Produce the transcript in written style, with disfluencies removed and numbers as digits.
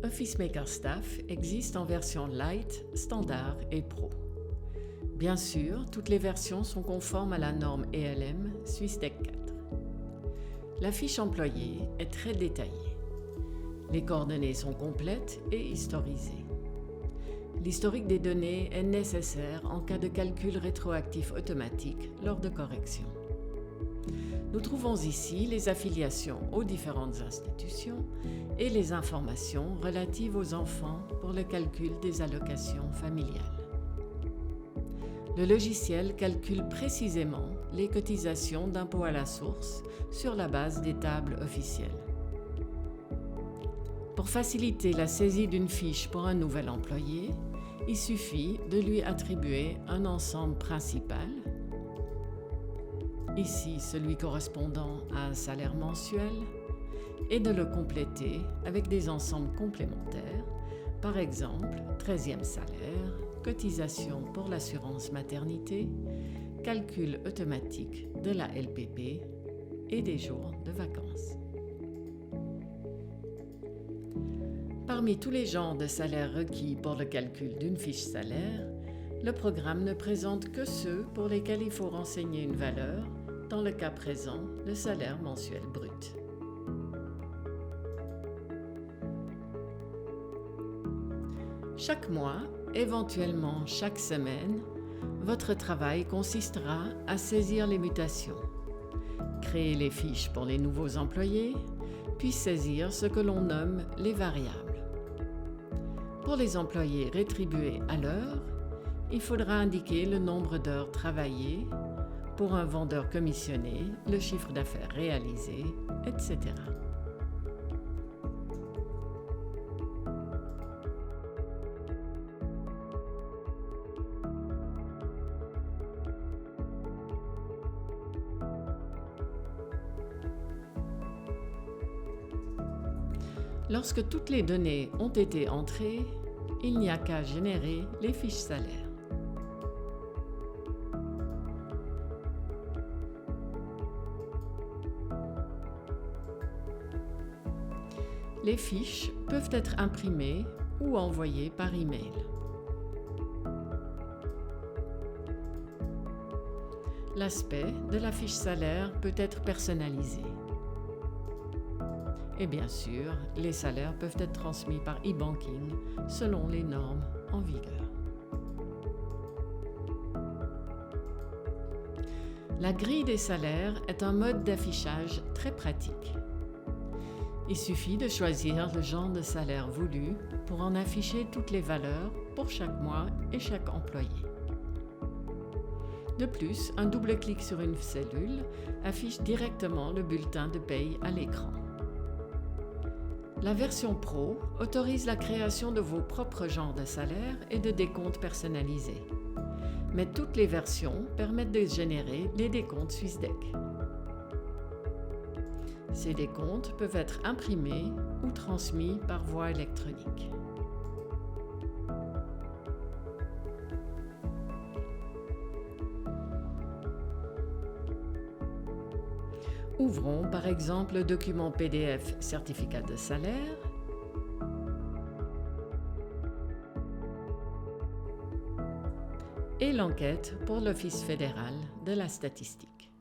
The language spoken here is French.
Office Maker Staff existe en version Light, Standard et Pro. Bien sûr, toutes les versions sont conformes à la norme ELM SwissDeck 4. La fiche employée est très détaillée. Les coordonnées sont complètes et historisées. L'historique des données est nécessaire en cas de calcul rétroactif automatique lors de corrections. Nous trouvons ici les affiliations aux différentes institutions et les informations relatives aux enfants pour le calcul des allocations familiales. Le logiciel calcule précisément les cotisations d'impôt à la source sur la base des tables officielles. Pour faciliter la saisie d'une fiche pour un nouvel employé, il suffit de lui attribuer un ensemble principal, ici celui correspondant à un salaire mensuel, et de le compléter avec des ensembles complémentaires, par exemple 13e salaire, cotisation pour l'assurance maternité, calcul automatique de la LPP et des jours de vacances. Parmi tous les genres de salaires requis pour le calcul d'une fiche salaire, le programme ne présente que ceux pour lesquels il faut renseigner une valeur, dans le cas présent, le salaire mensuel brut. Chaque mois, éventuellement chaque semaine, votre travail consistera à saisir les mutations, créer les fiches pour les nouveaux employés, puis saisir ce que l'on nomme les variables. Pour les employés rétribués à l'heure, il faudra indiquer le nombre d'heures travaillées, pour un vendeur commissionné, le chiffre d'affaires réalisé, etc. Lorsque toutes les données ont été entrées, il n'y a qu'à générer les fiches salaires. Les fiches peuvent être imprimées ou envoyées par email. L'aspect de la fiche salaire peut être personnalisé. Et bien sûr, les salaires peuvent être transmis par e-banking selon les normes en vigueur. La grille des salaires est un mode d'affichage très pratique. Il suffit de choisir le genre de salaire voulu pour en afficher toutes les valeurs pour chaque mois et chaque employé. De plus, un double clic sur une cellule affiche directement le bulletin de paye à l'écran. La version Pro autorise la création de vos propres genres de salaires et de décomptes personnalisés. Mais toutes les versions permettent de générer les décomptes SwissDeck. Ces décomptes peuvent être imprimés ou transmis par voie électronique. Ouvrons par exemple le document PDF Certificat de salaire et l'enquête pour l'Office fédéral de la statistique.